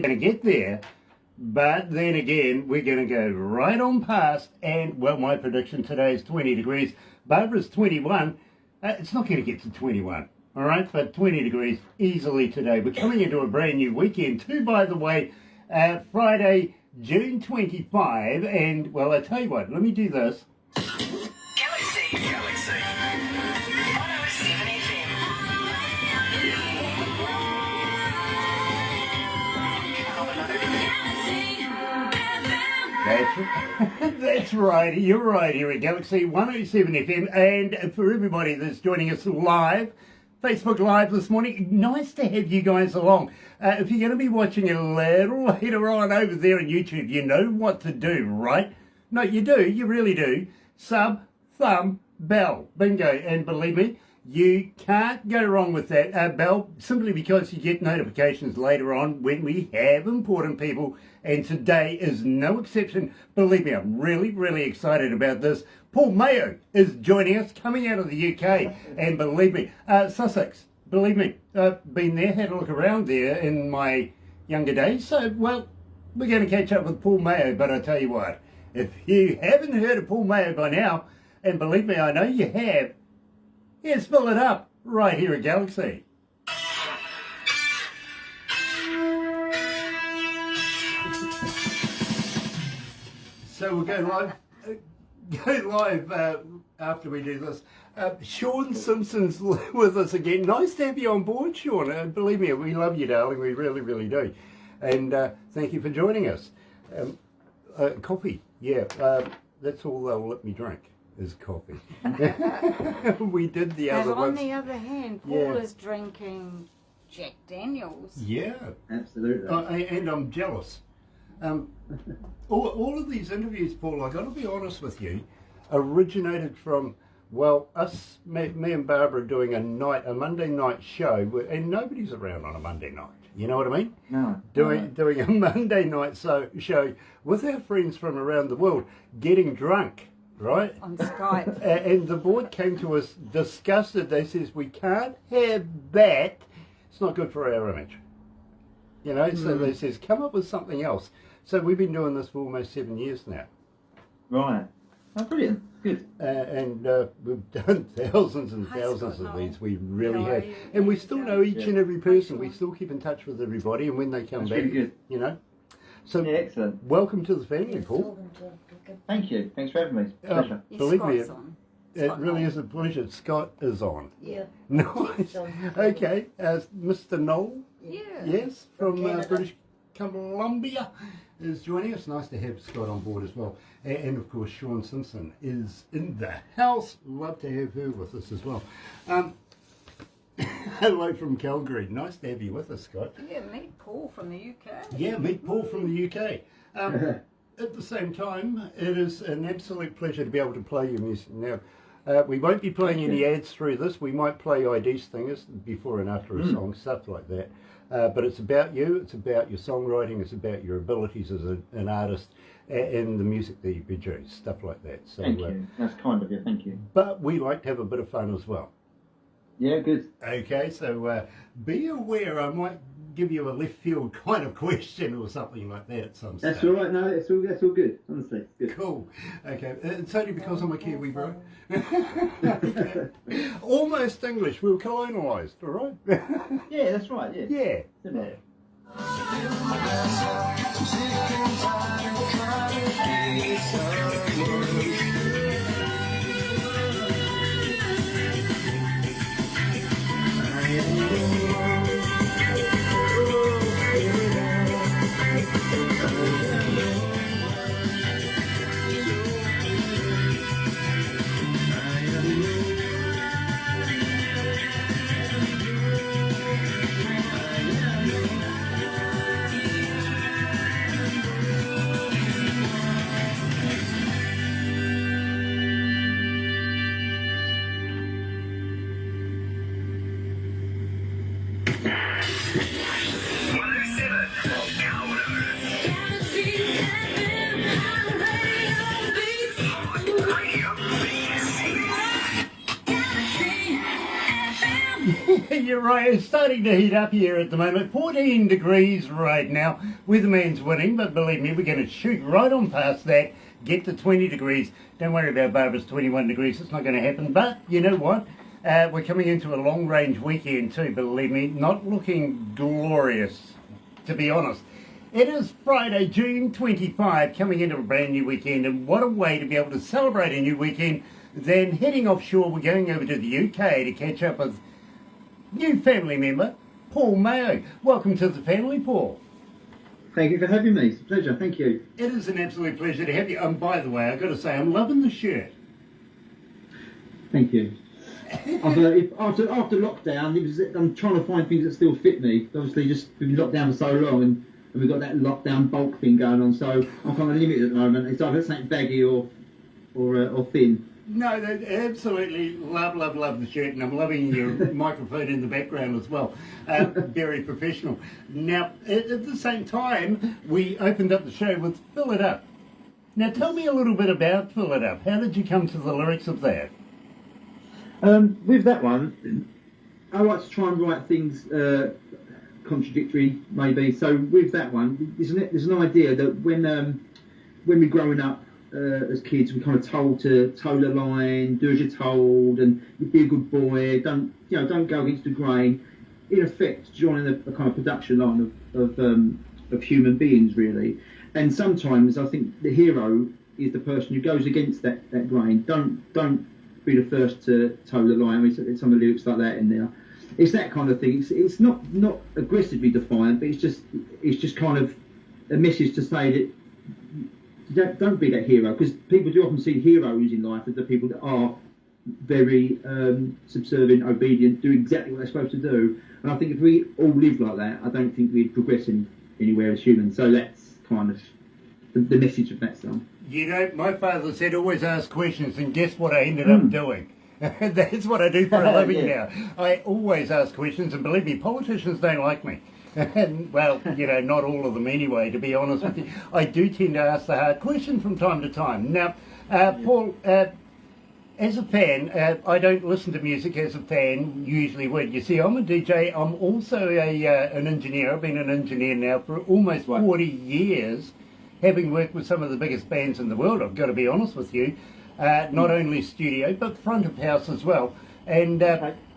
going to get there, but then again, we're going to go right on past, and, well, my prediction today is 20 degrees. Barbara's 21. It's not going to get to 21, all right, but 20 degrees easily today. We're coming into a brand new weekend, too, by the way, Friday, June 25, and, well, I tell you what, let me do this. Galaxy 107fm. That's right, you're right here at Galaxy 107 FM, and for everybody that's joining us live, Facebook Live this morning, nice to have you guys along. If you're going to be watching a little later on over there on YouTube, you know what to do, right? No, you do, you really do. Sub, thumb, bell, bingo, and believe me, you can't go wrong with that bell, simply because you get notifications later on when we have important people, and today is no exception. Believe me, I'm really, really excited about this. Paul Mayo is joining us, coming out of the UK, and believe me, Sussex, believe me, I've been there, had a look around there in my younger days, so, well, we're going to catch up with Paul Mayo, but I tell you what, if you haven't heard of Paul Mayo by now, and believe me, I know you have, yeah, spill it up right here at Galaxy. So we'll go live after we do this. Sean Simpson's with us again. Nice to have you on board, Sean. Believe me, we love you, darling. We really, really do. And thank you for joining us. Coffee, yeah, that's all they'll let me drink. Is coffee. We did the other one. On the other hand, Paul is drinking Jack Daniels. Yeah, absolutely. And I'm jealous. All of these interviews, Paul, I got to be honest with you, originated from, well, us, me and Barbara doing a Monday night show, and nobody's around on a Monday night. You know what I mean? No. Doing a Monday night show with our friends from around the world, getting drunk. Right? On Skype. And the board came to us disgusted. They says, we can't have that. It's not good for our image. You know, so they says, come up with something else. So we've been doing this for almost 7 years now. Right. Oh, brilliant. Good. And we've done thousands and thousands of these. We really have. And we still know each and every person. We still keep in touch with everybody. And when they come back, really good. You know. So yeah, excellent. Welcome to the family, Paul. Thank you. Thanks for having me. Pleasure. Believe me, it really is a pleasure. Scott is on. Yeah. Nice. Okay. Mr. Noel. Yeah. Yes, from British Columbia is joining us. Nice to have Scott on board as well. And of course, Sean Simpson is in the house. Love to have her with us as well. Hello from Calgary. Nice to have you with us, Scott. Yeah, meet Paul from the UK. Yeah, meet Paul from the UK. At the same time, it is an absolute pleasure to be able to play your music. Now, we won't be playing any ads through this. We might play ID stingers before and after a song, stuff like that. But it's about you, it's about your songwriting, it's about your abilities as an artist and the music that you produce, stuff like that. So, thank you. That's kind of you, thank you. But we like to have a bit of fun as well. Yeah, good. Okay, so be aware I might give you a left field kind of question or something like that at some stage. That's all right, no, that's all good, honestly. Good. Cool. Okay, it's only because I'm a Kiwi, bro. Okay. Almost English, we were colonised, all right? Yeah, that's right, yeah. Yeah. Similar. you're right. It's starting to heat up here at the moment. 14 degrees right now. Weatherman's winning, but believe me, we're going to shoot right on past that, get to 20 degrees. Don't worry about Barbara's 21 degrees. It's not going to happen. But you know what? We're coming into a long-range weekend too, believe me. Not looking glorious, to be honest. It is Friday, June 25, coming into a brand new weekend, and what a way to be able to celebrate a new weekend than heading offshore. We're going over to the UK to catch up with new family member, Paul Mayo. Welcome to the family, Paul. Thank you for having me. It's a pleasure. Thank you. It is an absolute pleasure to have you. By the way, I've got to say, I'm loving the shirt. Thank you. After lockdown, I'm trying to find things that still fit me. Obviously, just we've been locked down for so long, and we've got that lockdown bulk thing going on. So I'm kind of limited at the moment. It's either something baggy or thin. No, they absolutely love the shirt, and I'm loving your microphone in the background as well. Very professional. Now, at the same time, we opened up the show with Fill It Up. Now, tell me a little bit about Fill It Up. How did you come to the lyrics of that? With that one, I like to try and write things contradictory, maybe. So with that one, there's an idea that when we're growing up as kids, we're kind of told to toe the line, do as you're told, and be a good boy. Don't go against the grain. In effect, joining a kind of production line of human beings, really. And sometimes I think the hero is the person who goes against that grain. Don't be the first to toe the line. I mean, some of the lyrics like that in there. It's that kind of thing. It's not aggressively defiant, but it's just kind of a message to say that don't be that hero, because people do often see heroes in life as the people that are very subservient, obedient, do exactly what they're supposed to do. And I think if we all lived like that, I don't think we'd progress anywhere as humans. So that's kind of the message of that song. You know, my father said always ask questions, and guess what I ended up doing? That's what I do for a living now. I always ask questions, and believe me, politicians don't like me. And, well, not all of them anyway, to be honest with you. I do tend to ask the hard question from time to time. Now, Paul, as a fan, I don't listen to music as a fan usually would. You see, I'm a DJ. I'm also an engineer. I've been an engineer now for almost 40 years, having worked with some of the biggest bands in the world, I've got to be honest with you. Not only studio, but front of house as well. And,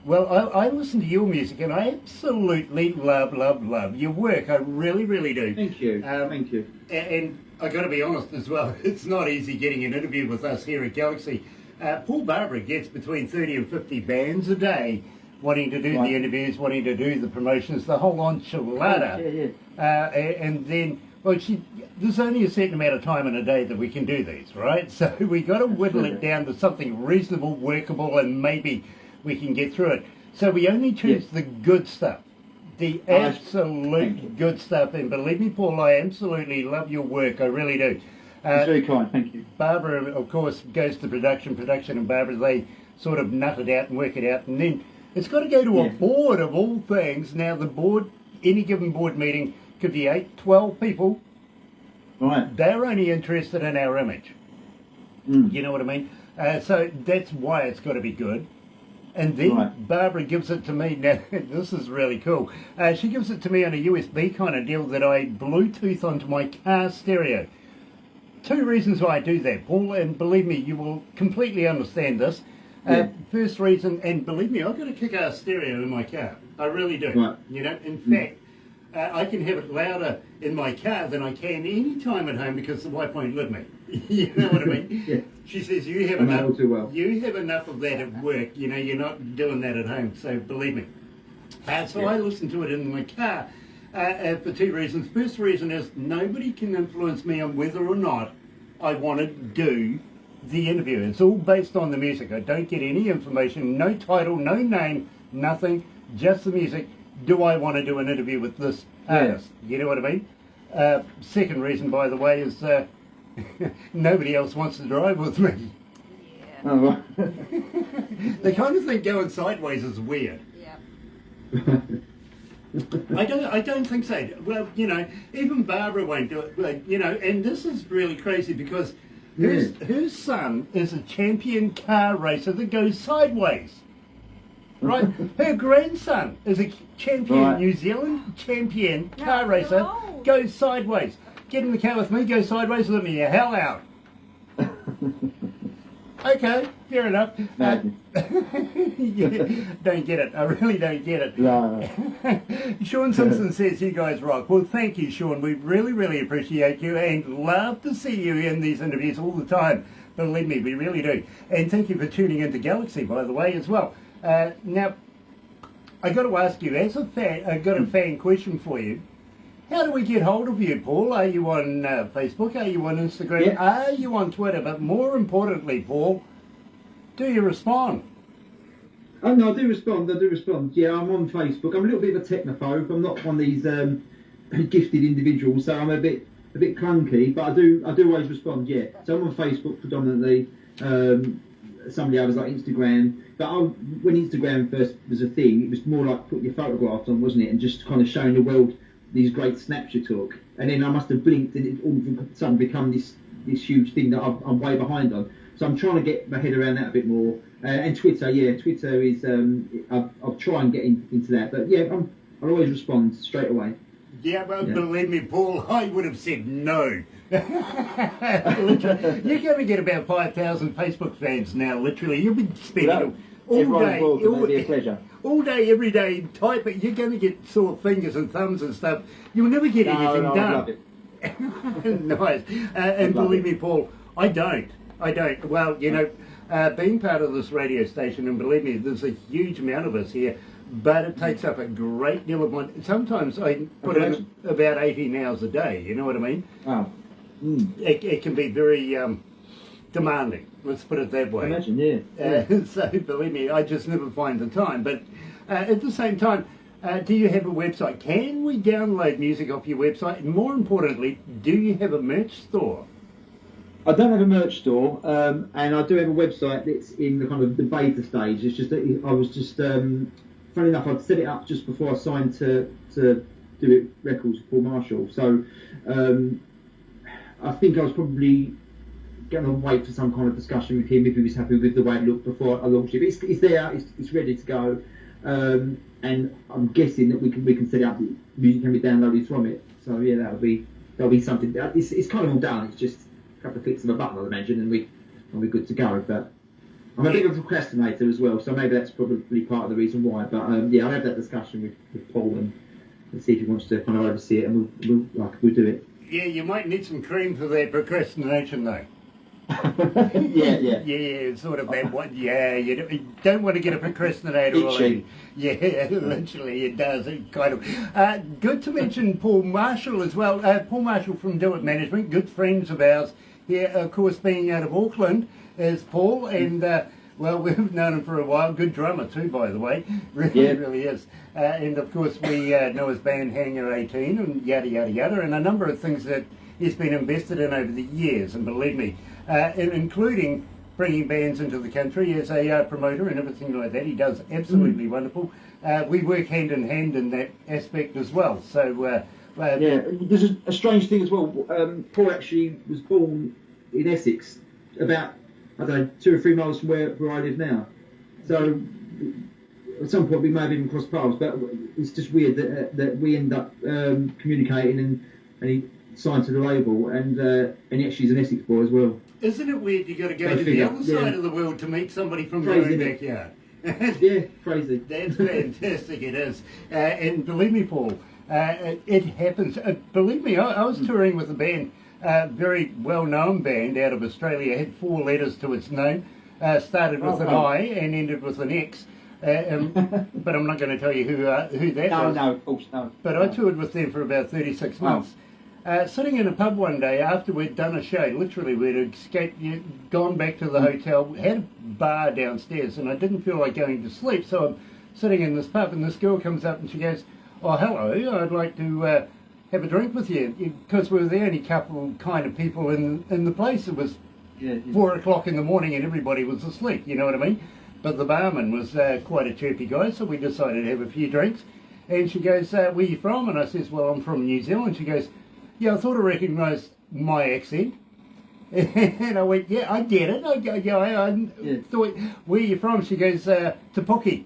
well, I listen to your music, and I absolutely love your work. I really, really do. Thank you. Thank you. And I got to be honest as well, it's not easy getting an interview with us here at Galaxy. Paul Barbara gets between 30 and 50 bands a day wanting to do the interviews, wanting to do the promotions, the whole enchilada. And then, well, there's only a certain amount of time in a day that we can do these, right? So we got to whittle it down to something reasonable, workable, and maybe we can get through it. So we only choose the good stuff, the absolute good stuff. And believe me, Paul, I absolutely love your work. I really do. That's very kind. Thank you. Barbara, of course, goes to production, and Barbara, they sort of nut it out and work it out. And then it's got to go to a board of all things. Now, the board, any given board meeting, could be 8, 12 people. Right. They're only interested in our image. You know what I mean? So that's why it's got to be good. And then Barbara gives it to me. Now, this is really cool. She gives it to me on a USB kind of deal that I Bluetooth onto my car stereo. 2 reasons why I do that, Paul, and believe me, you will completely understand this. First reason, and believe me, I've got a kick-ass stereo in my car. I really do. Right. In fact, I can have it louder in my car than I can any time at home because the wife won't let me. You know what I mean? She says, you have enough. You have enough of that at work. You're not doing that at home. So believe me. So I listen to it in my car for 2 reasons. First reason is nobody can influence me on whether or not I want to do the interview. It's all based on the music. I don't get any information, no title, no name, nothing, just the music. Do I want to do an interview with this artist? You know what I mean? Second reason, by the way, is nobody else wants to drive with me. Oh, right. They kind of think going sideways is weird. I don't think so. Well, even Barbara won't do it. But, and this is really crazy because her son is a champion car racer that goes sideways. Right, her grandson is a champion, Right. New Zealand champion Yeah, car I racer. feel old. Goes sideways. Get in the car with me, go sideways, let me the hell out. Okay, fair enough. Madness. Yeah, don't get it. I really don't get it. No. Sean Simpson says you guys rock. Well, thank you, Sean. We really, really appreciate you and love to see you in these interviews all the time. Believe me, we really do. And thank you for tuning into Galaxy, by the way, as well. Now, I got to ask you, as a fan, I got a fan question for you. How do we get hold of you, Paul? Are you on Facebook? Are you on Instagram? Yeah. Are you on Twitter? But more importantly, Paul, do you respond? Oh no, I do respond. Yeah, I'm on Facebook. I'm a little bit of a technophobe. I'm not one of these gifted individuals, so I'm a bit clunky. But I do always respond. Yeah, so I'm on Facebook predominantly. Some of the others like Instagram. But when Instagram first was a thing, it was more like putting your photographs on, wasn't it, and just kind of showing the world these great snaps you took. And then I must have blinked, and it all of a sudden become this huge thing that I'm way behind on. So I'm trying to get my head around that a bit more. And Twitter, yeah, Twitter is, I'll try and get into that. But yeah, I'll always respond straight away. Yeah, well, believe me, Paul, I would have said no. Literally, you're going to get about 5,000 Facebook fans now, literally. You'll be spending all day, all day, every day, typing. You're going to get sore fingers and thumbs and stuff. You'll never get anything done. I love it. Nice. And believe me, Paul, I don't. Well, you know, being part of this radio station, and believe me, there's a huge amount of us here, but it takes up a great deal of my... Sometimes I put in about 18 hours a day, you know what I mean? Wow. It can be very demanding, let's put it that way. Imagine, yeah. So, believe me, I just never find the time. But at the same time, do you have a website? Can we download music off your website? And more importantly, do you have a merch store? I don't have a merch store, and I do have a website that's in the kind of the beta stage. It's just that I was just, funny enough, I'd set it up just before I signed to Do It Records with Paul Marshall. So I think I was probably going to wait for some kind of discussion with him if he was happy with the way it looked before I launched it. But it's there, it's ready to go, and I'm guessing that we can set it up. Music can be downloaded from it. So yeah, that'll be something. It's kind of all done. It's just couple of clicks of a button, I imagine, and we're good to go. But I'm a bit of a procrastinator as well, so maybe that's probably part of the reason why. But yeah, I'll have that discussion with Paul and see if he wants to kind of oversee it, and we'll do it. Yeah, you might need some cream for that procrastination, though. yeah. Sort of that one. Yeah, you don't want to get a procrastinator. Itchy. Yeah, literally it does. It kind of. Good to mention Paul Marshall as well. Paul Marshall from Do It Management, good friends of ours here, of course, being out of Auckland, is Paul, and well, we've known him for a while. Good drummer too, by the way. Really is. And of course, we know his band Hangar 18 and yada yada yada, and a number of things that he's been invested in over the years. And believe me, including bringing bands into the country as a promoter and everything like that. He does absolutely wonderful. We work hand in hand in that aspect as well. So yeah, there's a strange thing as well. Paul actually was born in Essex, about 2 or 3 miles from where I live now. So at some point we may have even crossed paths, but it's just weird that we end up communicating, and he signed to the label, and he actually is an Essex boy as well. Isn't it weird you got to go to the other side of the world to meet somebody from your own backyard? Yeah, crazy. That's fantastic, it is. And believe me, Paul, it happens. Believe me, I was touring with a band, very well-known band out of Australia. It had 4 letters to its name. Started with an I and ended with an X. But I'm not going to tell you who that was. No, of course, no. But I toured with them for about 36 months. Sitting in a pub one day after we'd done a show, literally we'd escaped, gone back to the hotel, had a bar downstairs, and I didn't feel like going to sleep, so I'm sitting in this pub, and this girl comes up and she goes, "Oh, hello, I'd like to have a drink with you," because we were the only couple kind of people in the place. It was 4 o'clock in the morning and everybody was asleep, you know what I mean? But the barman was quite a chirpy guy, so we decided to have a few drinks. And she goes, "Where are you from?" And I says, "Well, I'm from New Zealand." She goes, "Yeah, I thought I recognised my accent." And I went, "Yeah, I get it. I thought, where are you from?" She goes, "Te Puke."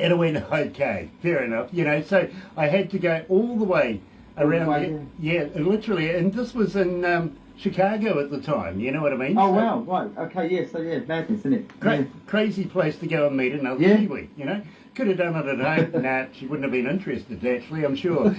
And I went, okay, fair enough, you know. So I had to go all the way around there. Yeah, literally. And this was in Chicago at the time, you know what I mean? Oh, So, wow, right. Okay, yeah, so yeah, madness, isn't it? crazy place to go and meet another Yeah. Kiwi, you know. Could have done it at home. Nah, she wouldn't have been interested, actually, I'm sure.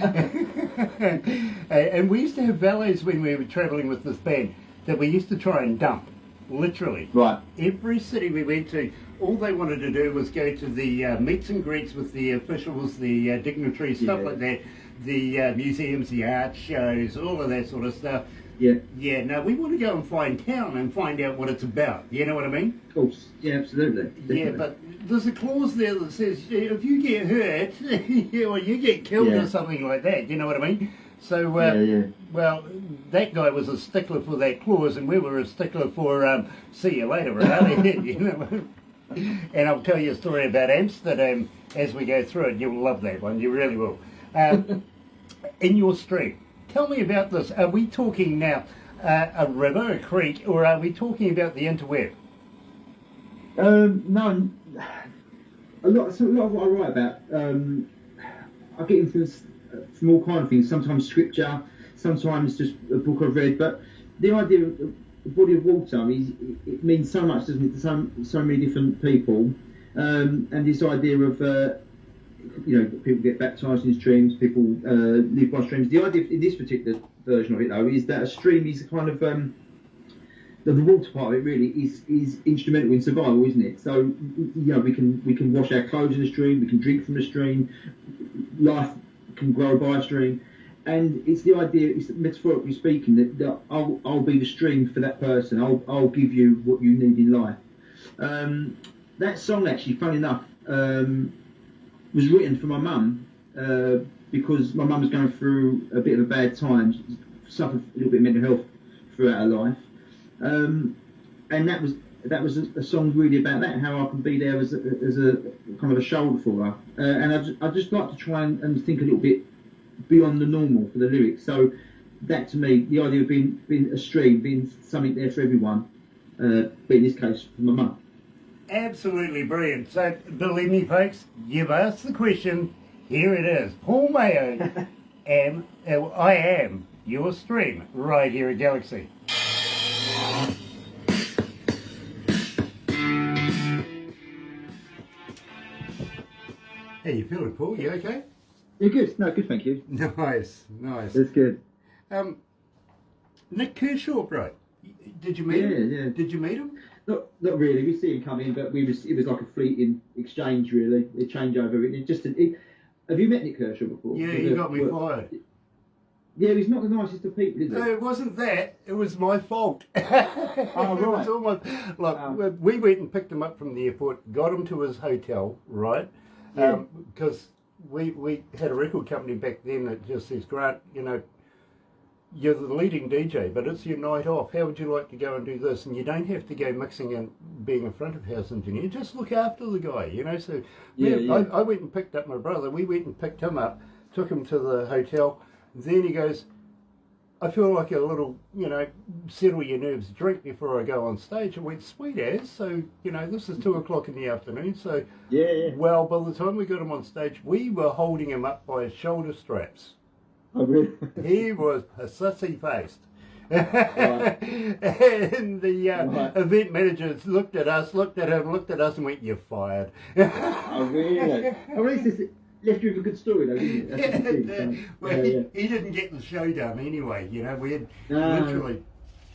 And we used to have valets when we were travelling with this band that we used to try and dump, literally. Right. Every city we went to, all they wanted to do was go to the meets and greets with the officials, the dignitaries, stuff Yeah. like that, the museums, the art shows, all of that sort of stuff. Yeah. Yeah, no, we want to go and find town and find out what it's about. You know what I mean? Of course. Yeah, absolutely. Definitely. Yeah, but there's a clause there that says if you get hurt or you get killed or something like that, you know what I mean? So, well, that guy was a stickler for that clause, and we were a stickler for see you later, right? You know? And I'll tell you a story about Amsterdam as we go through it. You'll love that one, you really will. In your street, tell me about this. Are we talking now a river, a creek, or are we talking about the interweb? No, a lot of what I write about, I get influenced from all kinds of things. Sometimes scripture, sometimes just a book I've read. But the idea of the body of water it means so much, doesn't it, to so many different people. And this idea of people get baptised in streams, people live by streams. The idea in this particular version of it, though, is that a stream is a kind of the water part of it really is instrumental in survival, isn't it? So we can wash our clothes in the stream, we can drink from the stream, life can grow by a stream, and it's the idea, it's metaphorically speaking, that I'll be the stream for that person. I'll give you what you need in life. That song actually, funny enough, was written for my mum because my mum was going through a bit of a bad time, suffered a little bit of mental health throughout her life. And that was a song really about that, how I can be there as a kind of a shoulder for her. And I just like to try and think a little bit beyond the normal for the lyrics. So that, to me, the idea of being a stream, being something there for everyone, but in this case for my mum. Absolutely brilliant. So believe me, folks, you've asked the question. Here it is. Paul Mayo, I am your stream right here at Galaxy. How you feeling, Paul? You okay? You're good. No, good, thank you. Nice. That's good. Nick Kershaw, bro. Did you meet him? Yeah. Did you meet him? Not really. We see him come in, but it was like a fleeting exchange, really. A changeover. Have you met Nick Kershaw before? Yeah, he got me fired. Yeah, he's not the nicest of people, is he? No, it wasn't that. It was my fault. Oh, right. It was almost, like, we went and picked him up from the airport, got him to his hotel, right? Yeah. Because we had a record company back then that just says, Grant, you're the leading DJ, but it's your night off. How would you like to go and do this? And you don't have to go mixing and being a front of house engineer. Just look after the guy, So I went and picked up my brother. We went and picked him up, took him to the hotel. Then he goes, I feel like a little, settle your nerves drink before I go on stage. I went, sweet as. So, this is 2 o'clock in the afternoon. So, well, by the time we got him on stage, we were holding him up by his shoulder straps. Oh, really? He was pussy-faced. Right. And the event managers looked at us, looked at him, looked at us and went, you're fired. Oh, really? At least it's left you with a good story, though, didn't it? That's the thing, so, He didn't get the show done anyway, we had No. literally...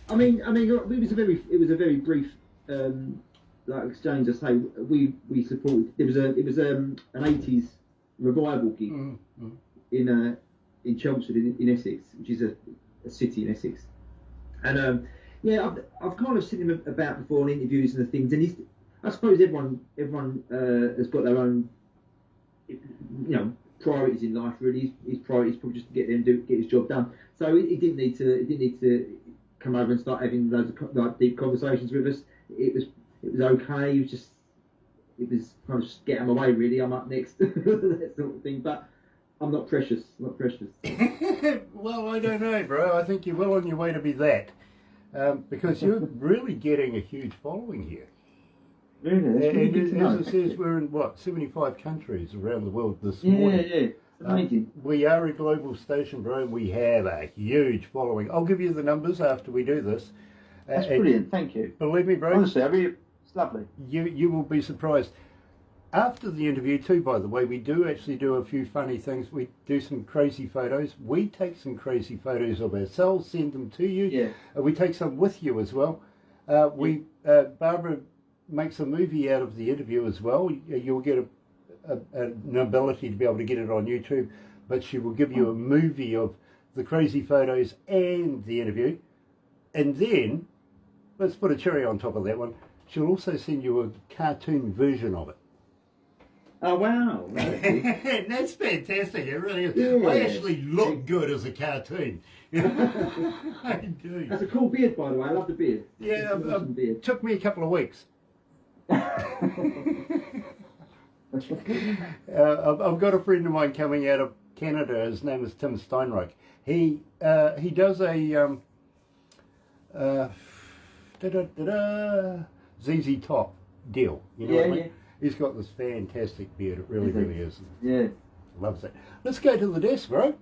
I mean, it was a very brief exchange. I say we supported. It was an '80s revival gig in Chelmsford in Essex, which is a city in Essex. And I've kind of seen him about before in interviews and the things. And I suppose everyone has got their own priorities in life. Really, his priority is probably just to get there and get his job done. So he didn't need to come over and start having loads of deep conversations with us. It was okay. It was kind of just get him away. Really, I'm up next, that sort of thing. But I'm not precious. Well, I don't know, bro. I think you're well on your way to be that, because you're really getting a huge following here. Really? That's really good to know. as it says, we're in, 75 countries around the world this Yeah, morning. yeah. It's amazing. We are a global station, bro, and we have a huge following. I'll give you the numbers after we do this. That's brilliant. Thank you. Believe me, bro. Honestly, it's lovely. You will be surprised. After the interview too, by the way, we do actually do a few funny things. We do some crazy photos. We take some crazy photos of ourselves, send them to you. Yeah. We take some with you as well. Barbara makes a movie out of the interview as well. You'll get an ability to be able to get it on YouTube, but she will give you a movie of the crazy photos and the interview. And then, let's put a cherry on top of that one, she'll also send you a cartoon version of it. Oh, wow. That's fantastic, it really is. Yeah. I actually look good as a cartoon. I do. That's a cool beard, by the way. I love the beard. Yeah, It's an awesome beard. took me a couple of weeks. I've got a friend of mine coming out of Canada. His name is Tim Steinreich. He does a ZZ Top deal. You know what I mean? Yeah. He's got this fantastic beard. It really, really is. Yeah. Loves it. Let's go to the desk, bro.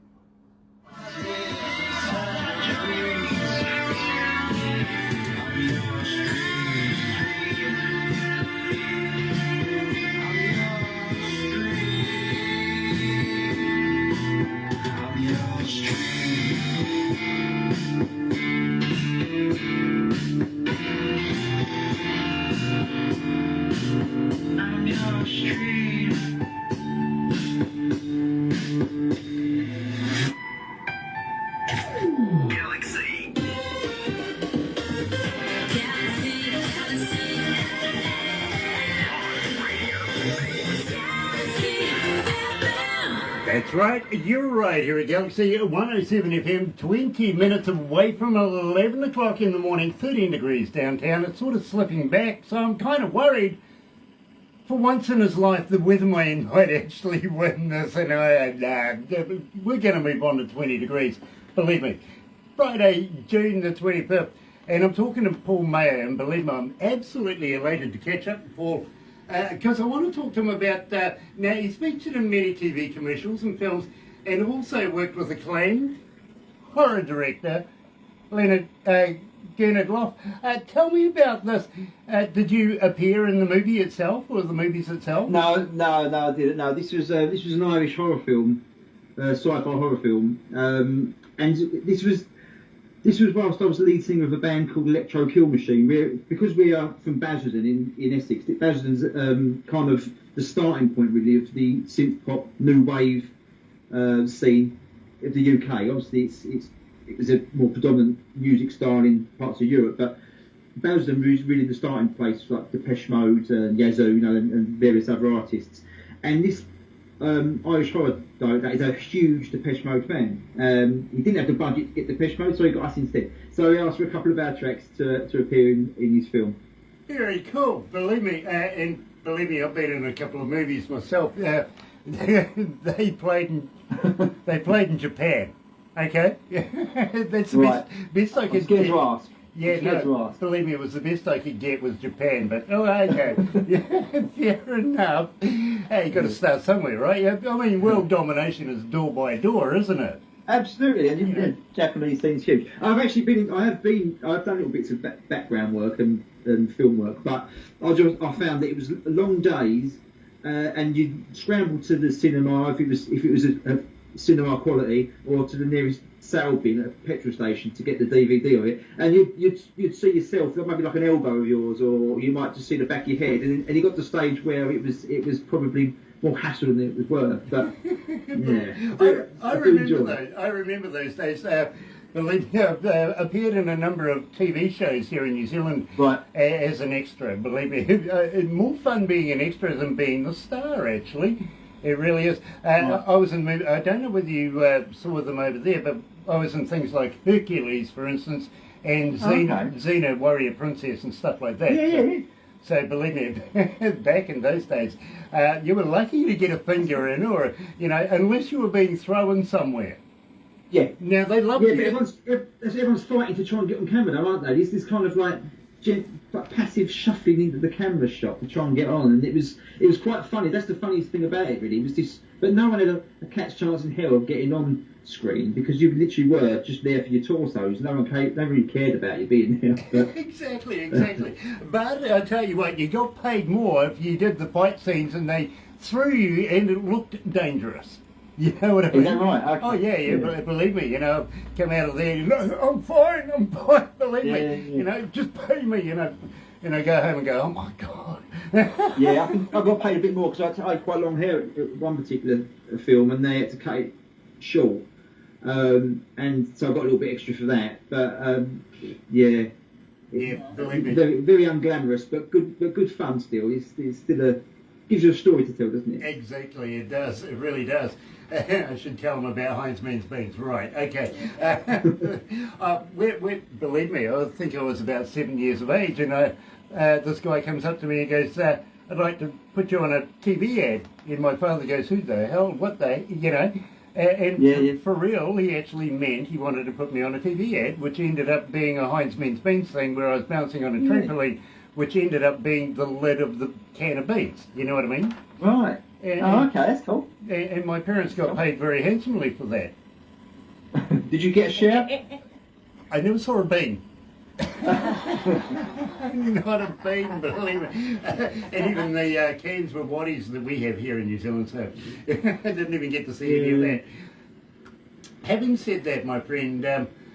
Galaxy. That's right, you're right here at Galaxy 107 FM, 20 minutes away from 11 o'clock in the morning, 13 degrees downtown. It's sort of slipping back, so I'm kind of worried. For once in his life, the weatherman might actually win this, and we're going to move on to 20 degrees, believe me. Friday, June the 25th, and I'm talking to Paul Mayo, and believe me, I'm absolutely elated to catch up with Paul, because I want to talk to him about, now he's featured in many TV commercials and films, and also worked with acclaimed horror director Leonard Gernot. Tell me about this. Did you appear in the movie itself, or the movies itself? No, I didn't. No, this was an Irish horror film, sci-fi horror film, and this was whilst I was lead singer of a band called Electro Kill Machine. Because we are from Basildon in Essex, Basildon's kind of the starting point really of the synth pop new wave scene of the UK. Obviously, it was a more predominant music style in parts of Europe, but Basildon was really the starting place for like Depeche Mode and Yazoo, and various other artists. And this Irish horror director is a huge Depeche Mode fan. He didn't have the budget to get Depeche Mode, so he got us instead. So he asked for a couple of our tracks to appear in his film. Very cool. Believe me, I've been in a couple of movies myself. They played in Japan. Okay, that's the Right. best I could I'm scared get. to ask. Yeah, I'm scared to no, ask. believe me, it was the best I could get was Japan. But okay, yeah, fair enough. Hey, you got to start somewhere, right? Yeah, I mean, world domination is door by door, isn't it? Absolutely, and Japanese thing's huge. I've done little bits of background work and film work, but I found that it was long days, and you'd scramble to the cinema if it was a cinema quality, or to the nearest sale bin at a petrol station to get the DVD of it, and you'd see yourself, maybe like an elbow of yours, or you might just see the back of your head, and you got to the stage where it was probably more hassle than it was worth. But yeah, I remember those days. Believe me, I've appeared in a number of TV shows here in New Zealand, right, as an extra. Believe me, more fun being an extra than being the star, actually. It really is. I was in. I don't know whether you saw them over there, but I was in things like Hercules, for instance, and Xena, Warrior Princess, and stuff like that. Yeah. So believe me, back in those days, you were lucky to get a finger in, or unless you were being thrown somewhere. Yeah. Now they love but everyone's fighting to try and get on camera, though, aren't they? This kind of like like passive shuffling into the camera shot to try and get on, and it was quite funny. That's the funniest thing about it, really. It was this, but no one had a cat's chance in hell of getting on screen because you literally were just there for your torsos. No one really cared about you being there. But, exactly. But I tell you what, you got paid more if you did the fight scenes and they threw you and it looked dangerous. You know what I mean? Is that right? Okay. Oh yeah. Believe me, come out of there, I'm fine, believe me, just pay me, go home and go, oh my God. Yeah, I think I got paid a bit more because I had quite long hair at one particular film and they had to cut it short. And so I got a little bit extra for that. But yeah, believe me. Very, very unglamorous, but good fun still. It's still gives you a story to tell, doesn't it? Exactly, it does. It really does. I should tell them about Heinz Means Beans. Right, okay. Believe me, I think I was about 7 years of age, and this guy comes up to me and goes, I'd like to put you on a TV ad. And my father goes, who the hell, what the, And for real, he actually meant he wanted to put me on a TV ad, which ended up being a Heinz Means Beans thing where I was bouncing on a trampoline, which ended up being the lid of the can of beans. You know what I mean? Right. Okay, that's cool. And my parents got paid very handsomely for that. Did you get a share? I never saw a bean. Not a bean, believe me. And even the cans with waddies that we have here in New Zealand, so I didn't even get to see any of that. Having said that, my friend,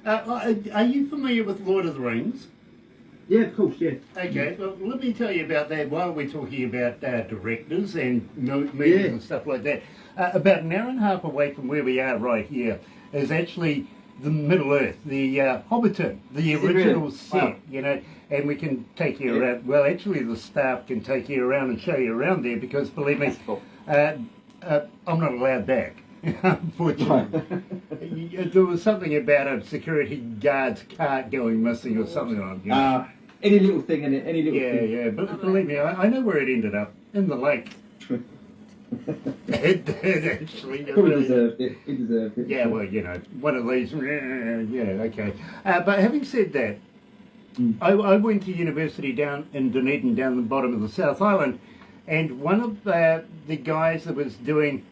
are you familiar with Lord of the Rings? Yeah, of course, yeah. Okay, well, let me tell you about that while we're talking about directors and movies and stuff like that. About an hour and a half away from where we are right here is actually the Middle Earth, the Hobbiton, the original set, and we can take you around. Well, actually, the staff can take you around and show you around there because, believe me, I'm not allowed back, unfortunately. There was something about a security guard's cart going missing or something like that. Any little thing in it, any little thing. Yeah, but believe me, I know where it ended up, in the lake. It did actually. Probably deserved it. He deserved it. Yeah, well, one of these. Yeah, okay. But having said that, I went to university down in Dunedin, down the bottom of the South Island, and one of the guys that was doing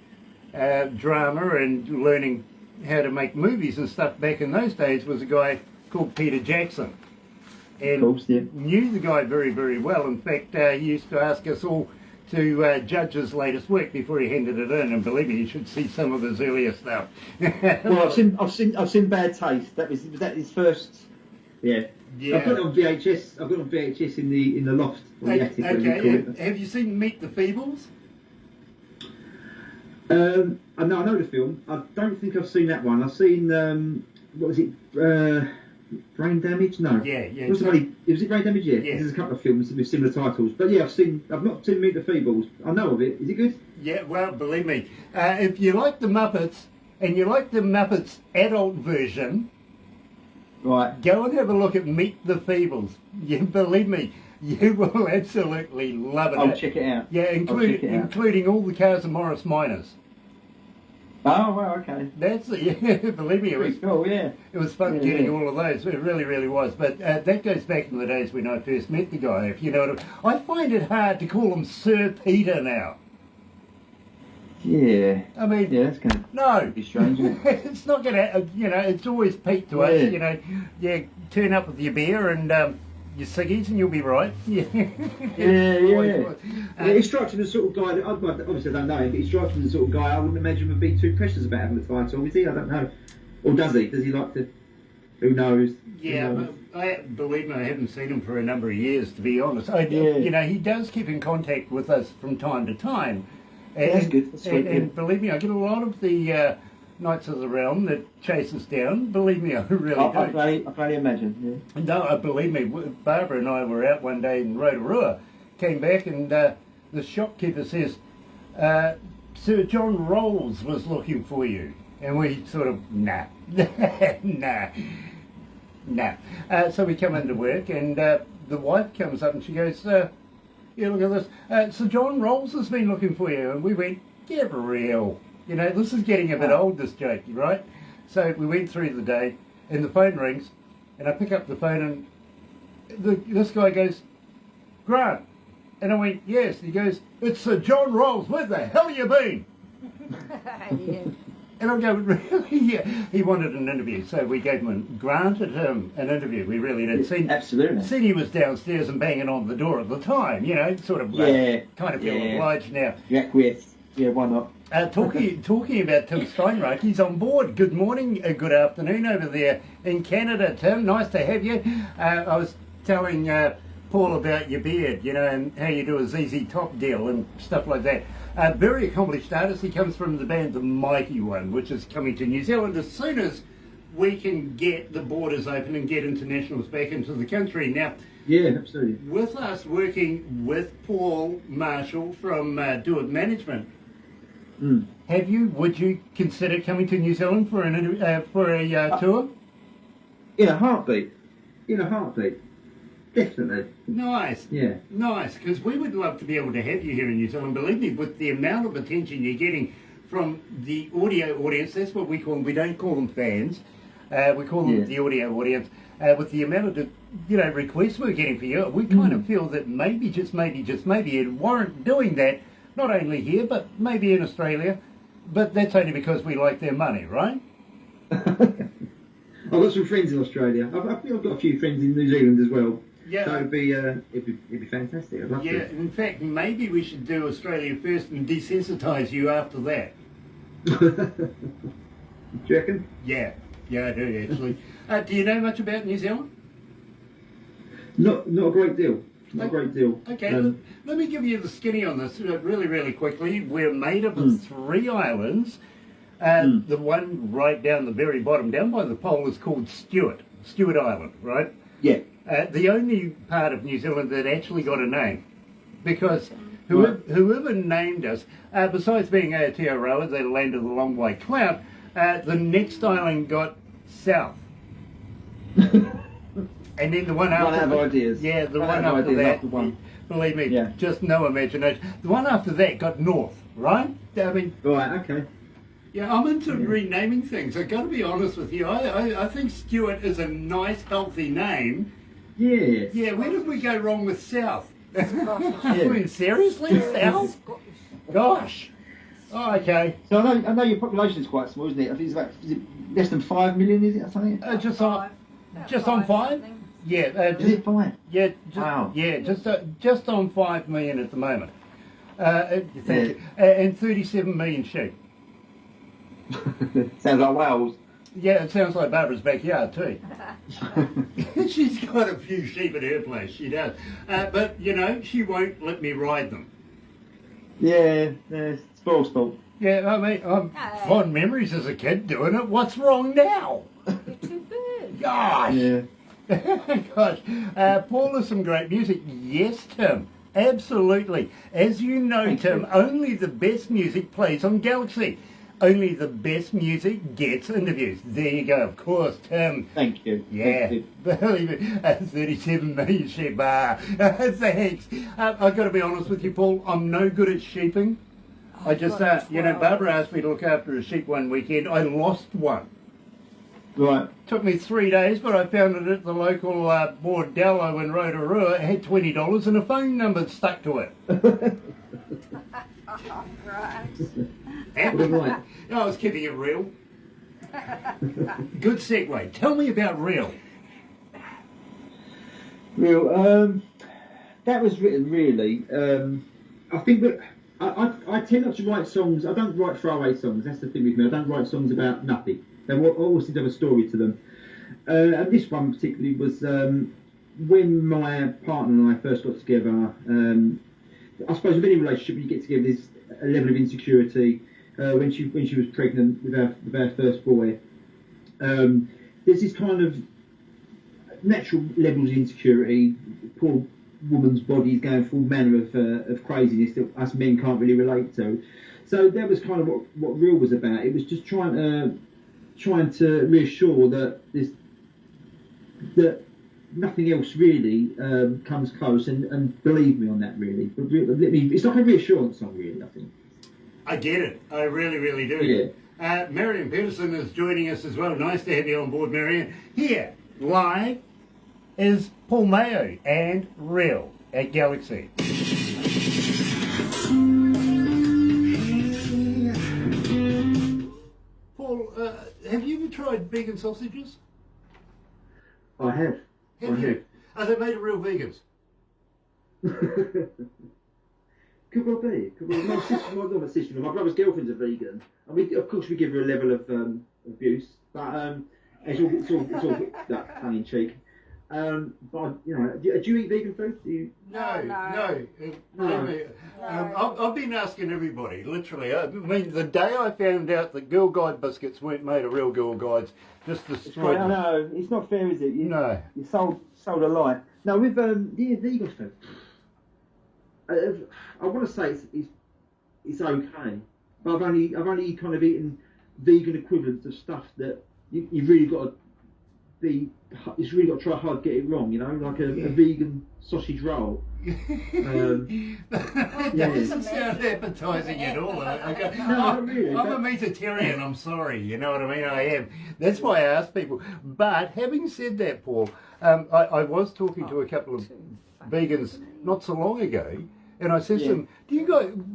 drama and learning how to make movies and stuff back in those days was a guy called Peter Jackson. And knew the guy very, very well. In fact, he used to ask us all to judge his latest work before he handed it in, and believe me, you should see some of his earlier stuff. Well, I've seen Bad Taste. Was that his first? Yeah. I've got it on VHS. I've got it on VHS in the loft. Okay. Have you seen Meet the Feebles? I know the film. I don't think I've seen that one. I've seen what was it? Brain Damage? No. Yeah. Was it Brain Damage? Yeah. There's a couple of films with similar titles. But yeah, I've not seen Meet the Feebles. I know of it. Is it good? Yeah, well, believe me. If you like the Muppets, and you like the Muppets adult version, right, go and have a look at Meet the Feebles. You believe me, you will absolutely love it. I'll check it out. Yeah, including all the cars of Morris Minors. Oh, well, okay. That's it. Yeah, believe me, it was cool. Yeah, it was fun getting all of those. It really, really was. But that goes back to the days when I first met the guy. If you know what I find it hard to call him Sir Peter now. Yeah. I mean, that's going to be strange. Isn't it? It's not going to. It's always Pete to us. Turn up with your beer and your ciggies, and you'll be right. Yeah. He strikes me as the sort of guy that, obviously I don't know him, but he strikes me as the sort of guy I wouldn't imagine would be too precious about having a title, is he? I don't know. Or does he? Does he like to? Who knows? Yeah, but believe me, I haven't seen him for a number of years, to be honest. He does keep in contact with us from time to time. And, that's good. That's sweet, and believe me, I get a lot of the Knights of the Realm that chase us down. Believe me, I really do. I can only imagine. Yeah. No, believe me, Barbara and I were out one day in Rotorua, came back, and the shopkeeper says, Sir John Rolls was looking for you. And we sort of, nah. So we come into work, and the wife comes up and she goes, yeah, look at this. Sir John Rolls has been looking for you. And we went, get real. This is getting a bit old, this joke, right? So we went through the day, and the phone rings, and I pick up the phone, and this guy goes, Grant. And I went, yes. He goes, it's Sir John Rolls. Where the hell you been? Yeah. And I'm going, really? Yeah. He wanted an interview, so we granted him an interview. We really did. Absolutely. Said he was downstairs and banging on the door at the time, sort of kind of feel obliged now. You acquiesce. Yeah, why not? Talking about Tim Steinreich, he's on board. Good morning, good afternoon over there in Canada, Tim. Nice to have you. I was telling Paul about your beard, and how you do a ZZ Top deal and stuff like that. Very accomplished artist. He comes from the band The Mighty One, which is coming to New Zealand as soon as we can get the borders open and get internationals back into the country. Now, yeah, absolutely. With us working with Paul Marshall from Do It Management, would you consider coming to New Zealand for a tour? In a heartbeat. Definitely. Nice. Yeah. Nice, because we would love to be able to have you here in New Zealand. Believe me, with the amount of attention you're getting from the audio audience, that's what we call them. We don't call them fans. We call them the audio audience. With the amount of requests we're getting for you, we kind of feel that maybe, just maybe, it'd warrant doing that, not only here, but maybe in Australia. But that's only because we like their money, right? I've got some friends in Australia. I've got a few friends in New Zealand as well. Yeah. So it'd be fantastic. I'd love to. Yeah, in fact, maybe we should do Australia first and desensitise you after that. Do you reckon? Yeah, I do actually. Do you know much about New Zealand? Not a great deal. Not a great deal. Okay, let me give you the skinny on this really, really quickly. We're made up of 3 islands. The one right down the very bottom, down by the pole, is called Stewart Island, right? Yeah. The only part of New Zealand that actually got a name, because whoever named us, besides being Aotearoa, the land of the long white cloud, the next island got south. And then the one after have ideas. Yeah, the one after that, believe me, just no imagination. The one after that got north, right? I mean, right, okay. Yeah, I'm into renaming things. I've got to be honest with you. I think Stuart is a nice, healthy name. Yeah. Yeah, where did we go wrong with South? I mean, seriously? South? Gosh. Oh, okay. So I know your population is quite small, isn't it? I think it's about, is it less than 5 million, is it, or something? Just on 5? Yeah. Is it 5? Yeah. Wow. Yeah, just on 5 million at the moment. Thank you. And 37 million sheep. Sounds like Wales. Yeah, it sounds like Barbara's backyard too. She's got a few sheep at her place, she does. But, she won't let me ride them. Yeah, spoil's fault. Yeah, I mean, I'm fond memories as a kid doing it. What's wrong now? You're too big. Gosh. Yeah. Gosh. Paul has some great music. Yes, Tim. Absolutely. As you know, Thank Tim, you. only the best music plays on Galaxy. Only the best music gets interviews. There you go, of course, Tim. Thank you. Yeah, believe it. 37 million sheep. Thanks. I've got to be honest with you, Paul. I'm no good at sheeping. I just, Barbara asked me to look after a sheep one weekend. I lost one. Right. Took me 3 days, but I found it at the local bordello in Rotorua. It had $20 and a phone number stuck to it. Oh, right. Right. I was keeping it real. Good segue. Tell me about Real. Real. That was written really. I think that I tend not to write songs. I don't write throwaway songs. That's the thing with me. I don't write songs about nothing. They always seem to have a story to them. And this one particularly was when my partner and I first got together. I suppose with any relationship, when you get together, there's a level of insecurity. When she was pregnant with our first boy, there's this kind of natural levels of insecurity. Poor woman's body is going through all manner of craziness that us men can't really relate to. So that was kind of what Real was about. It was just trying to reassure that nothing else really comes close, and believe me on that really. But it's like a reassurance song really, I think. I get it. I really, really do. Yeah. Marion Peterson is joining us as well. Nice to have you on board, Marion. Here, live is Paul Mayo and Real at Galaxy. Paul, have you ever tried vegan sausages? I have. Have you? Are they made of real vegans? Could well be. Could well be. My sister, not my sister, my brother's girlfriend's a vegan, and we, of course, we give her a level of abuse, but it's all like, tongue in cheek. But you know, do you eat vegan food? Do you? No. I've been asking everybody, literally. I mean, the day I found out that Girl Guide biscuits weren't made of real Girl Guides, just destroyed I me. know, it's not fair, is it? No. You sold a lie. No, with vegan food, I want to say it's okay, but I've only kind of eaten vegan equivalents of stuff that you've really got to be. It's really got to try hard to get it wrong, you know, like a vegan sausage roll. That doesn't sound appetising at all. No, really. I'm a vegetarian, I'm sorry, you know what I mean? I am. That's why I ask people. But having said that, Paul, I was talking to a couple of vegans not so long ago, and I said to them,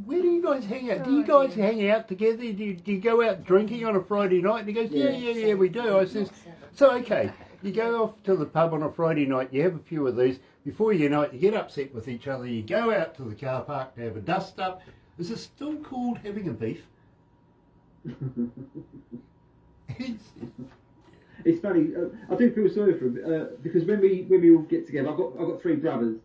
where do you guys hang out? Do you guys hang out together? Do you go out drinking on a Friday night? And he goes, yeah, we do. I says, so okay, you go off to the pub on a Friday night, you have a few of these, before you know it, you get upset with each other, you go out to the car park to have a dust up. Is it still called having a beef? It's funny. I do feel sorry for him because when we all get together, I've got three brothers,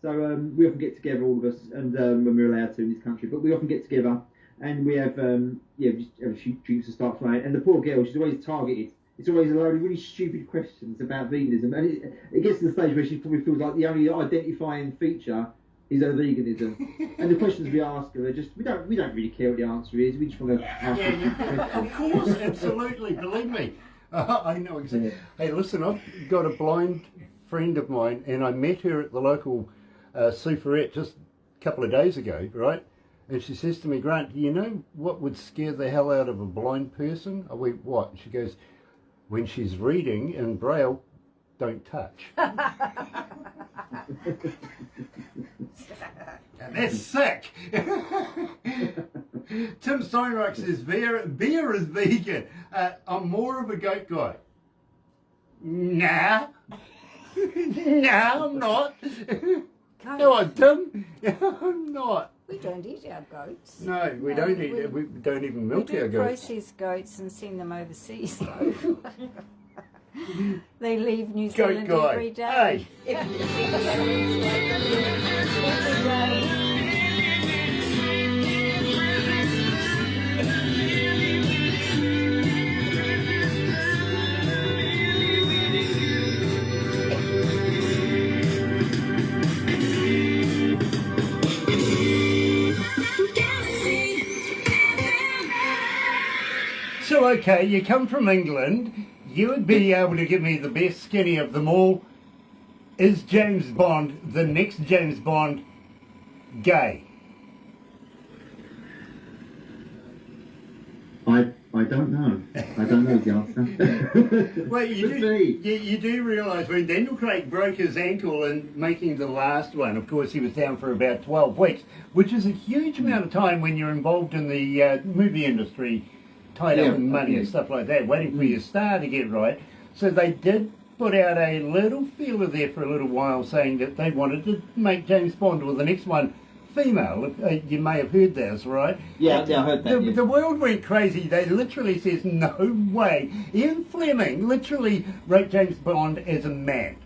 so we often get together, all of us, and when we're allowed to in this country. But we often get together and we have just have a few drinks to start playing. And the poor girl, she's always targeted. It's always a load of really stupid questions about veganism, and it gets to the stage where she probably feels like the only identifying feature is her veganism. And the questions we ask her are just we don't really care what the answer is. We just want to ask her. Of course, absolutely. Believe me. I know exactly. Hey, listen, I've got a blind friend of mine, and I met her at the local Superette just a couple of days ago, right? And she says to me, Grant, do you know what would scare the hell out of a blind person? I went, what? She goes, when she's reading in Braille, don't touch. And that's sick. Tim Steinreich says, beer is vegan. I'm more of a goat guy. Nah. Nah, I'm not. No, I'm Tim. I'm not. We don't eat our goats. No, we don't eat it. We don't even milk our We do goats. process goats and send them overseas, though. They leave New Goat Zealand guy. every day. Hey. Every day. So, okay, you come from England. You would be able to give me the best skinny of them all. Is James Bond, the next James Bond, gay? I don't know. I don't know the answer. Well, you do realise when Daniel Craig broke his ankle in making the last one, of course he was down for about 12 weeks, which is a huge amount of time when you're involved in the movie industry, tied up in money and stuff like that, waiting for your star to get right. So they did put out a little feeler there for a little while saying that they wanted to make James Bond, or the next one, female. You may have heard this, right? Yeah, I heard that. The world went crazy. They literally says, no way. Ian Fleming literally wrote James Bond as a man.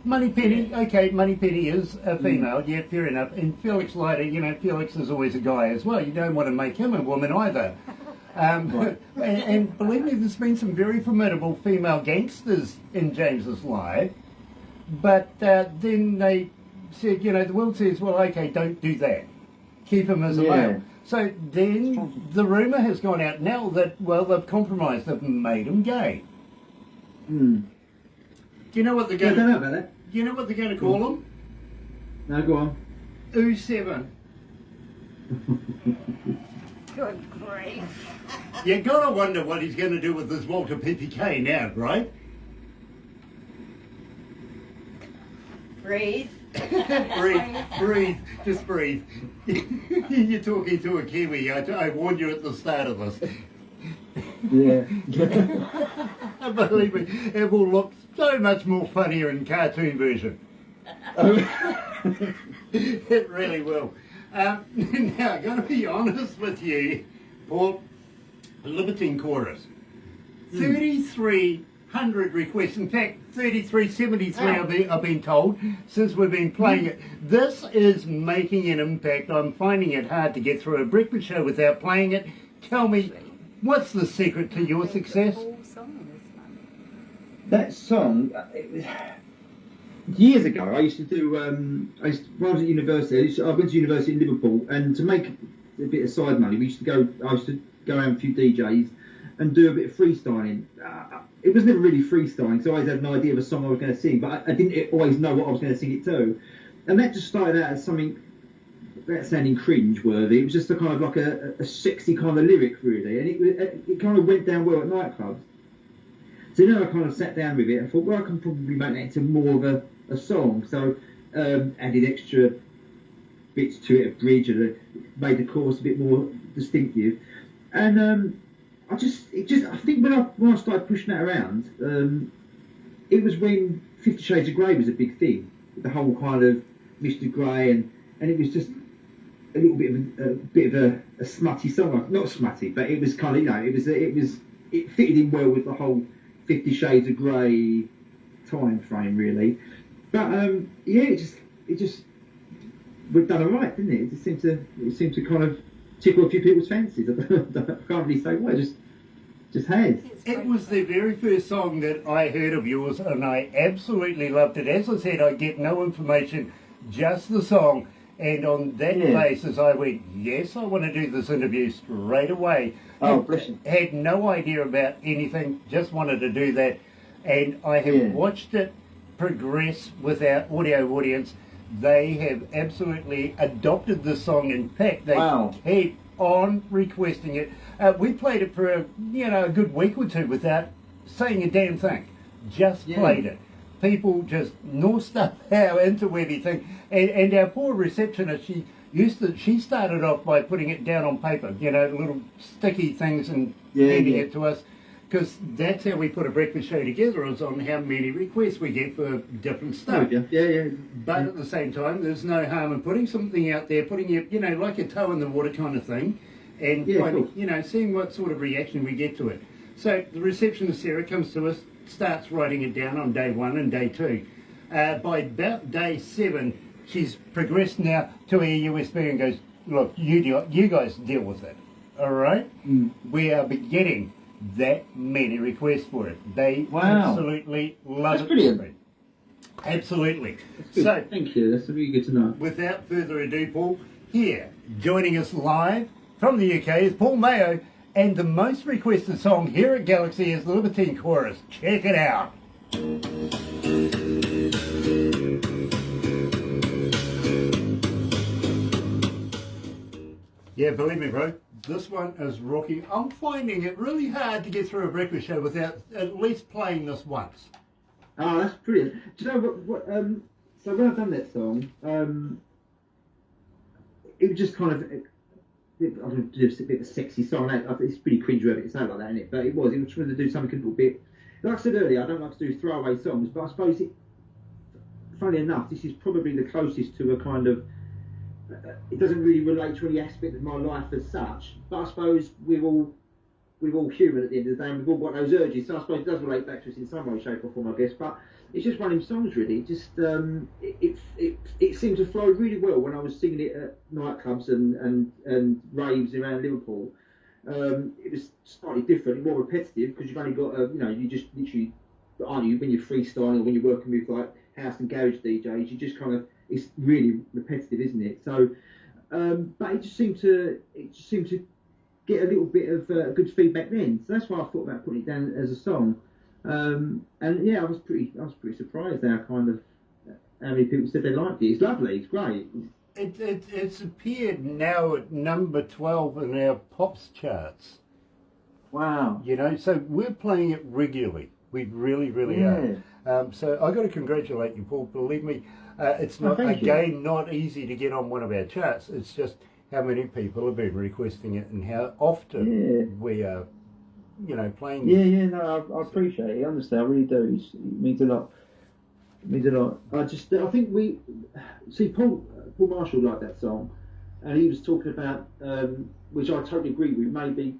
Moneypenny, okay, Moneypenny is a female, yeah, fair enough. And Felix Leiter, Felix is always a guy as well. You don't want to make him a woman either. And believe me, there's been some very formidable female gangsters in James's life. But then they said, the world says, well, okay, don't do that. Keep him as a male. So then the rumour has gone out now that, well, they've compromised, they've made him gay. Hmm. Do you know what they're going I don't know about that. Do you know what they're going to call him? No, go on. U7. Good grief. You gotta wonder what he's going to do with this Walter PPK now, right? Breathe. breathe, just breathe. You're talking to a Kiwi. I warned you at the start of this. Yeah. Believe me, it will look so much more funnier in cartoon version. It really will. Now, I'm going to be honest with you, Paul. Libertine Chorus. 3,300 requests. In fact, 3,373 I've been told since we've been playing it. This is making an impact. I'm finding it hard to get through a breakfast show without playing it. Tell me, what's the secret to your success? That song, it was, years ago, I used to do, when I was at university, I went to university in Liverpool, and to make a bit of side money, I used to go around a few DJs and do a bit of freestyling. It was never really freestyling, so I always had an idea of a song I was going to sing, but I didn't always know what I was going to sing it to. And that just started out as something, without sounding cringe-worthy, it was just a kind of like a sexy kind of lyric, really, and it kind of went down well at nightclubs. So I kind of sat down with it and thought, well, I can probably make that into more of a song. So added extra bits to it, a bridge, and made the chorus a bit more distinctive. And I think when I started pushing that around, it was when 50 Shades of Grey was a big thing. The whole kind of Mr. Grey, and it was just a little bit of a smutty song. Not smutty, but it was kind of, it fitted in well with the whole 50 Shades of Grey time frame, really. But it just we've done alright, didn't it? It seemed to kind of tickle a few people's fancies. I can't really say why. Just has. It was the very first song that I heard of yours, and I absolutely loved it. As I said, I get no information, just the song. And on that basis, I went, yes, I want to do this interview straight away. Oh, bless you. Had no idea about anything, just wanted to do that. And I have watched it progress with our audio audience. They have absolutely adopted the song. In fact, they keep on requesting it. We played it for a good week or two without saying a damn thing. Just played it. People just gnaw stuff out into everything, and our poor receptionist, she started off by putting it down on paper, little sticky things, and handing it to us, because that's how we put a breakfast show together, is on how many requests we get for different stuff. But at the same time, there's no harm in putting something out there, putting it, like a toe in the water kind of thing, and seeing what sort of reaction we get to it. So the receptionist Sarah comes to us, starts writing it down on day 1 and day 2. By about day 7, she's progressed now to a USB and goes, look, you guys deal with it, all right? We are getting that many requests for it. They absolutely love it. Brilliant. Absolutely. So thank you. That's really good to know. Without further ado, Paul, here, joining us live from the UK is Paul Mayo. And the most requested song here at Galaxy is the Libertine Chorus. Check it out. Yeah, believe me, bro, this one is rocking. I'm finding it really hard to get through a breakfast show without at least playing this once. Oh, that's brilliant. Do you know what so when I've done that song, it was just kind of... I was do a bit of a sexy song. It's pretty cringe-worthy to say like that, isn't it? But it was trying to do something a little bit. Like I said earlier, I don't like to do throwaway songs, but I suppose funny enough, this is probably the closest to a kind of. It doesn't really relate to any aspect of my life as such, but I suppose we're all human at the end of the day, and we've all got those urges. So I suppose it does relate back to us in some way, shape, or form, I guess. But it's just one of them songs, really. It just it seemed to flow really well when I was singing it at nightclubs and raves around Liverpool. It was slightly different, more repetitive, because you've only got you just literally, aren't you, when you're freestyling or when you're working with like house and garage DJs, you just kind of, it's really repetitive, isn't it? So, but it just seemed to get a little bit of good feedback then. So that's why I thought about putting it down as a song. And yeah, I was pretty surprised how many people said they liked it. It's lovely, it's great. It's appeared now at number 12 in our Pops charts. Wow. So we're playing it regularly. We really, really are. So I got to congratulate you, Paul. Believe me, it's not not easy to get on one of our charts. It's just how many people have been requesting it and how often we are, playing. No, I appreciate it. Honestly, I really do. It means a lot. It means a lot. I think we see Paul Marshall liked that song, and he was talking about, which I totally agree with. Maybe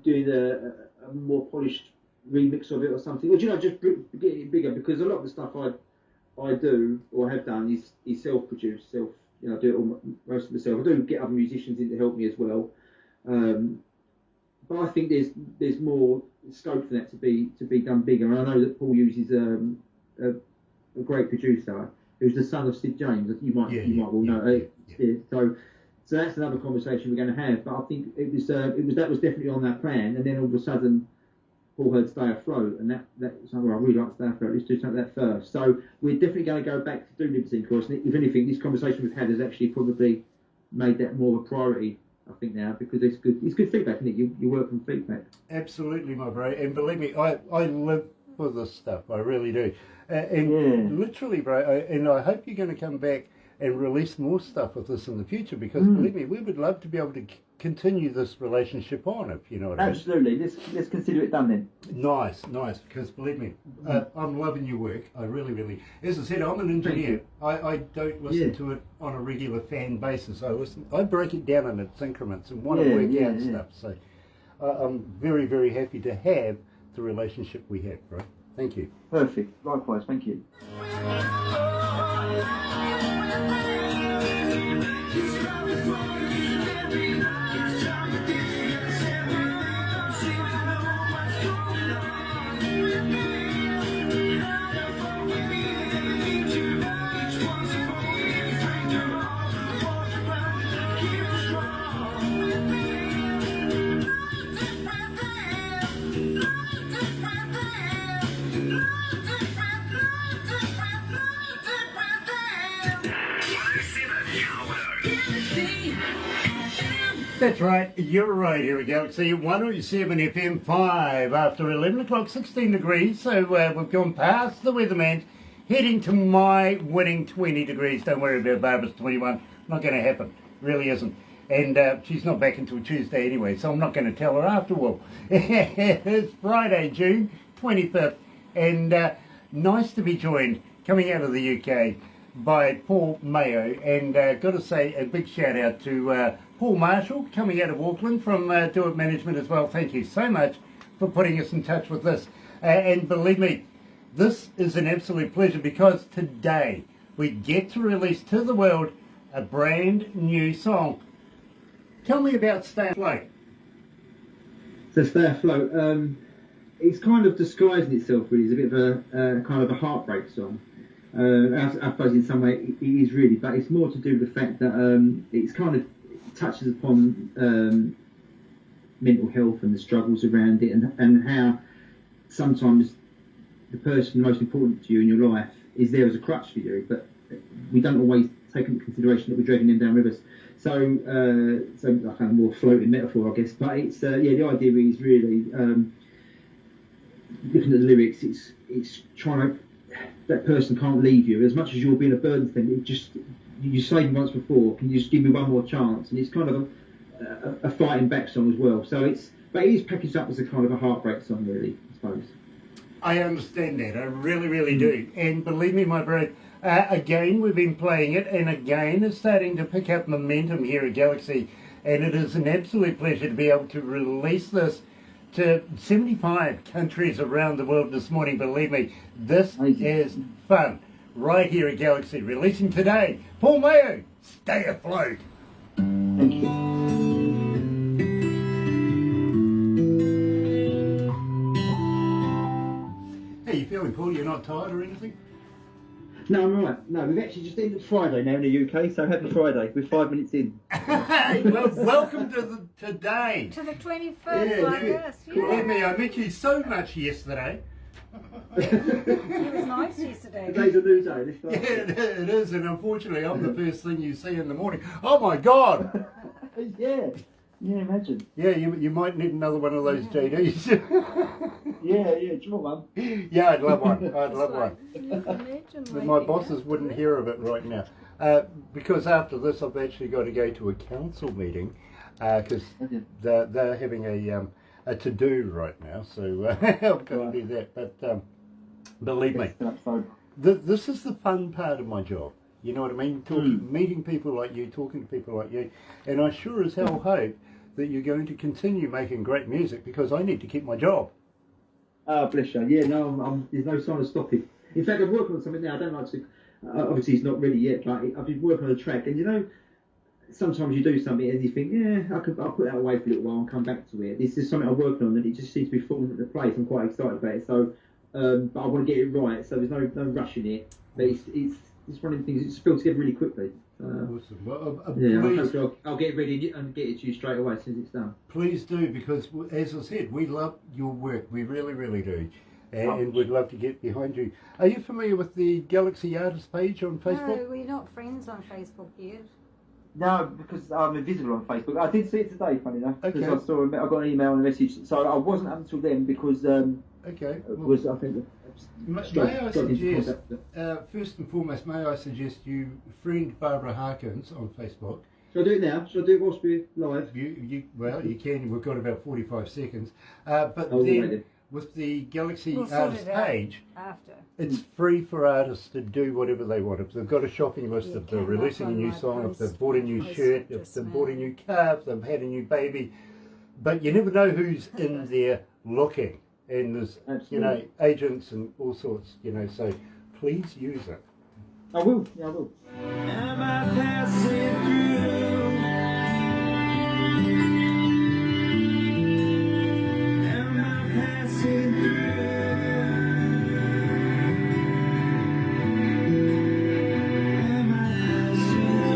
doing a more polished remix of it or something, or just getting it bigger, because a lot of the stuff I do or have done is self-produced, I do it all most of myself. I do get other musicians in to help me as well, but I think there's more scope for that to be done bigger. And I know that Paul uses a great producer who's the son of Sid James. You might well know. So that's another conversation we're going to have. But I think that was definitely on that plan, and then all of a sudden Paul heard Stay Afloat, and that something I really like Stay Afloat. Let's do something like that first. So we're definitely going to go back to do Libertine Chorus. And if anything, this conversation we've had has actually probably made that more of a priority, I think, now, because it's good feedback, isn't it? You work from feedback. Absolutely, my bro. And believe me, I live for this stuff. I really do. And literally, bro, and I hope you're going to come back and release more stuff with us in the future, because believe me, we would love to be able to continue this relationship on, if you know what I mean. Absolutely. Let's consider it done then. Nice, because believe me, I'm loving your work. I really, as I said, I'm an engineer. I don't listen to it on a regular fan basis. I break it down in its increments and want to work out stuff. So I'm very, very happy to have the relationship we have, bro. Thank you. Perfect. Likewise. Thank you. That's right, you're right here at Galaxy 107 FM 5 after 11 o'clock, 16 degrees, so we've gone past the weatherman, heading to my winning 20 degrees. Don't worry about Barbara's 21, not going to happen, really isn't. And she's not back until Tuesday anyway, so I'm not going to tell her after all. It's Friday, June 25th, and nice to be joined, coming out of the UK, by Paul Mayo. And got to say a big shout out to Paul Marshall, coming out of Auckland from Do It Management as well. Thank you so much for putting us in touch with this. And believe me, this is an absolute pleasure, because today we get to release to the world a brand new song. Tell me about Stay Afloat. So Stay Afloat, it's kind of disguising itself really as a bit of a kind of a heartbreak song. I suppose in some way it is really, but it's more to do with the fact that it's kind of touches upon mental health and the struggles around it, and how sometimes the person most important to you in your life is there as a crutch for you, but we don't always take into consideration that we're dragging them down rivers. So like a more floating metaphor, I guess. But it's the idea is really looking at the lyrics. It's trying to, that person can't leave you as much as you're being a burden to them. It just, you saved me once before. Can you just give me one more chance? And it's kind of a fighting back song as well. So it is packaged up as a kind of a heartbreak song, really, I suppose. I understand that. I really do. And believe me, my bro, again, we've been playing it, and again, it's starting to pick up momentum here at Galaxy. And it is an absolute pleasure to be able to release this to 75 countries around the world this morning. Believe me, this is fun. Right here at Galaxy, releasing today, Paul Mayo, Stay Afloat. Thank you. How you feeling, Paul? You're not tired or anything? No, I'm all right. No, we've actually just ended Friday now in the UK, so happy Friday. We're 5 minutes in. Hey, well, welcome to today. To the 21st, like this. Believe me, I met you so much yesterday. He was nice yesterday. Today's a new day. This Yeah, it is, and unfortunately, I'm the first thing you see in the morning. Oh my God! yeah, Yeah, imagine. Yeah, you might need another one of those JDs. Yeah, do you want one? Yeah, I'd love one. I'd love one. Imagine But my waking bosses up wouldn't to hear of it right now. Because after this, I've actually got to go to a council meeting because they're having a to-do right now. So I've got to do that. But believe me, this is the fun part of my job. You know what I mean? Meeting people like you, talking to people like you. And I sure as hell hope that you're going to continue making great music because I need to keep my job. Oh, bless you. Yeah, no, there's no sign of stopping. In fact, I'm working on something now. I don't like to. Obviously, it's not ready yet, but I've been working on a track. And you know, sometimes you do something and you think, yeah, I'll put that away for a little while and come back to it. This is something I'm working on, and it just seems to be falling into place. I'm quite excited about it. So, but I want to get it right. So there's no rush in it. But it's one of the things. It's spilled together really quickly. Awesome. Well, yeah, please, I'll get it ready and get it to you straight away as soon as it's done. Please do, because as I said, we love your work. We really, really do. And we'd love to get behind you. Are you familiar with the Galaxy Artist page on Facebook? No, we're not friends on Facebook yet. No, because I'm invisible on Facebook. I did see it today, funny enough. Because Okay. I got an email and a message. So I wasn't up until then because Okay. it was, I think... May I suggest, first and foremost, may I suggest you friend Barbara Harkins on Facebook. Shall I do it now? Shall I do it whilst we're live? Well, you can. We've got about 45 seconds. But Oh, then, right. with the Galaxy We'll sort Artist it out page, after. it's free for artists to do whatever they want. If they've got a shopping list, Yeah, if they're came releasing up a on new my song, if post- they've bought a new post shirt, if just they've now. bought a new car, if they've had a new baby. But you never know who's in there looking. And there's, Absolutely. agents and all sorts, so please use it. I will. Yeah, I will. Am I passing through? Am I passing through? Am I passing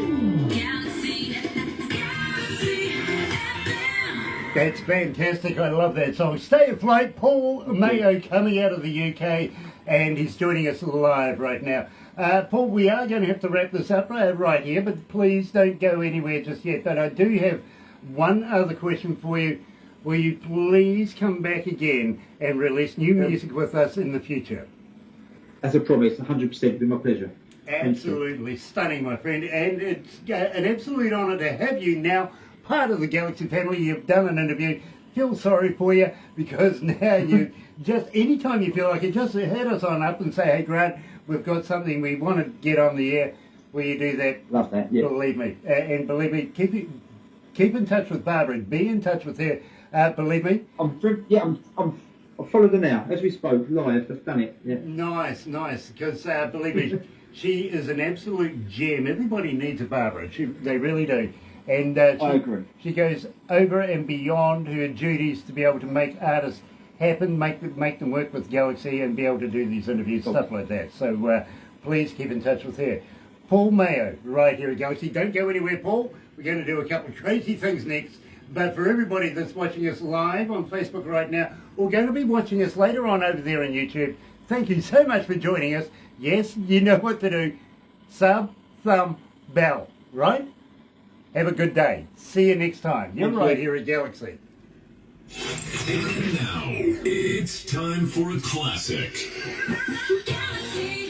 through? Galaxy FM. That's fantastic. I love that song. Stay afloat. Paul Mayo coming out of the UK, and he's joining us live right now. Paul, we are going to have to wrap this up right here, but please don't go anywhere just yet. But I do have one other question for you. Will you please come back again and release new music with us in the future? As a promise, 100%. It'll be my pleasure. Absolutely stunning, my friend, and it's an absolute honour to have you now part of the Galaxy family. You've done an interview. Feel sorry for you because now you just anytime you feel like it, just hit us on up and say, hey Grant, we've got something we want to get on the air. Will you do that? Love that. Yeah. Believe me, and believe me, keep in touch with Barbara. Be in touch with her. Believe me. I've followed her now as we spoke live. I've done it. Yeah. Nice, because believe me, she is an absolute gem. Everybody needs a Barbara. They really do. And I agree. She goes over and beyond her duties to be able to make artists happen, make them work with Galaxy and be able to do these interviews, stuff like that. So please keep in touch with her. Paul Mayo, right here at Galaxy. Don't go anywhere, Paul. We're going to do a couple of crazy things next. But for everybody that's watching us live on Facebook right now, or going to be watching us later on over there on YouTube, thank you so much for joining us. Yes, you know what to do. Sub, thumb, bell, right? Have a good day. See you next time. You're right here at Galaxy. And now, it's time for a classic. Galaxy